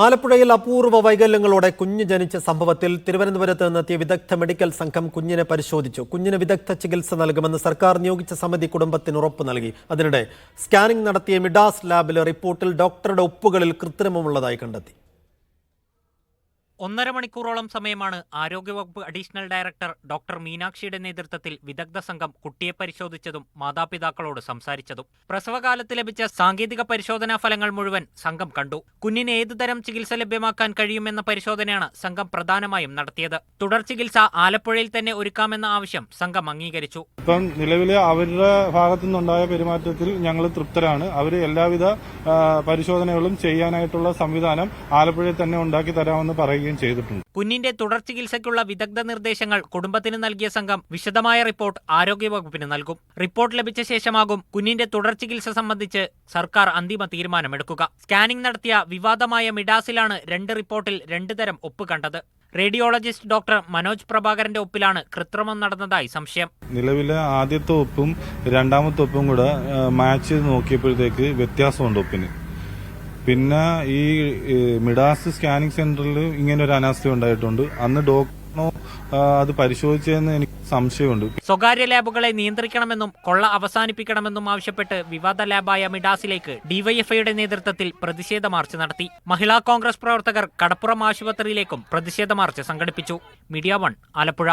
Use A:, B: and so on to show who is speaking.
A: ആലപ്പുഴയിൽ അപൂർവ വൈകല്യങ്ങളോടെ കുഞ്ഞ് ജനിച്ച സംഭവത്തിൽ തിരുവനന്തപുരത്ത് നിന്നെത്തിയ വിദഗ്ധ മെഡിക്കൽ സംഘം കുഞ്ഞിനെ പരിശോധിച്ചു. കുഞ്ഞിന് വിദഗ്ധ ചികിത്സ നൽകുമെന്ന് സർക്കാർ നിയോഗിച്ച സമിതി കുടുംബത്തിന് ഉറപ്പ് നൽകി. അതിനിടെ സ്കാനിംഗ് നടത്തിയ മിഡാസ് ലാബിലെ റിപ്പോർട്ടിൽ ഡോക്ടറുടെ ഒപ്പുകളിൽ കൃത്രിമമുള്ളതായി കണ്ടെത്തി.
B: 1.5 മണിക്കൂറോളം സമയമാണ് ആരോഗ്യവകുപ്പ് അഡീഷണൽ ഡയറക്ടർ ഡോക്ടർ മീനാക്ഷിയുടെ നേതൃത്വത്തിൽ വിദഗ്ധ സംഘം കുട്ടിയെ പരിശോധിച്ചതും മാതാപിതാക്കളോട് സംസാരിച്ചതും. പ്രസവകാലത്ത് ലഭിച്ച സാങ്കേതിക പരിശോധനാ ഫലങ്ങൾ മുഴുവൻ സംഘം കണ്ടു. കുഞ്ഞിന് ഏതുതരം ചികിത്സ ലഭ്യമാക്കാൻ കഴിയുമെന്ന പരിശോധനയാണ് സംഘം പ്രധാനമായും നടത്തിയത്. തുടർ ചികിത്സ ആലപ്പുഴയിൽ തന്നെ ഒരുക്കാമെന്ന ആവശ്യം സംഘം അംഗീകരിച്ചു.
C: ഇപ്പം നിലവിലെ അവരുടെ ഭാഗത്തു നിന്നുണ്ടായ പെരുമാറ്റത്തിൽ ഞങ്ങൾ തൃപ്തരാണ്. അവർ എല്ലാവിധ പരിശോധനകളും ചെയ്യാനായിട്ടുള്ള സംവിധാനം ആലപ്പുഴയിൽ തന്നെ ഉണ്ടാക്കി തരാമെന്ന് പറയുകയും ചെയ്തിട്ടുണ്ട്.
B: കുഞ്ഞിന്റെ തുടർ ചികിത്സയ്ക്കുള്ള വിദഗ്ധ നിർദ്ദേശങ്ങൾ കുടുംബത്തിന് നൽകിയ സംഘം വിശദമായ റിപ്പോർട്ട് ആരോഗ്യവകുപ്പിന് നൽകും. റിപ്പോർട്ട് ലഭിച്ച ശേഷമാകും കുഞ്ഞിന്റെ തുടർ ചികിത്സ സംബന്ധിച്ച് സർക്കാർ അന്തിമ തീരുമാനമെടുക്കുക. സ്കാനിംഗ് നടത്തിയ വിവാദമായ മിഡാസിലാണ് 2 റിപ്പോർട്ടിൽ 2 തരം ഒപ്പ് കണ്ടത്. റേഡിയോളജിസ്റ്റ് ഡോക്ടർ മനോജ് പ്രഭാകരന്റെ ഒപ്പിലാണ് കൃത്രിമം നടന്നതായി സംശയം.
C: നിലവിലെ ആദ്യത്തെ ഒപ്പും രണ്ടാമത്തെ ഒപ്പും കൂടെ മാച്ച് ചെയ്ത് നോക്കിയപ്പോഴത്തേക്ക് വ്യത്യാസമുണ്ട് ഒപ്പിന്. പിന്നെ ഈ മിഡാസ് സ്കാനിംഗ് സെന്ററിൽ ഇങ്ങനെ ഒരു അനാസ്ഥ ഉണ്ടായിട്ടുണ്ട്. അന്ന് ഡോക്ടറിനോ അത് പരിശോധിച്ചതെന്ന് എനിക്ക് സംശയമുണ്ട്.
B: സ്വകാര്യ ലാബുകളെ നിയന്ത്രിക്കണമെന്നും കൊള്ള അവസാനിപ്പിക്കണമെന്നും ആവശ്യപ്പെട്ട് വിവാദ ലാബായ മിഡാസിലേക്ക് ഡിവൈഎഫ്ഐയുടെ നേതൃത്വത്തിൽ പ്രതിഷേധ മാർച്ച് നടത്തി. മഹിളാ കോൺഗ്രസ് പ്രവർത്തകർ കടപ്പുറം ആശുപത്രിയിലേക്കും പ്രതിഷേധ മാർച്ച് സംഘടിപ്പിച്ചു. മീഡിയ 1 ആലപ്പുഴ.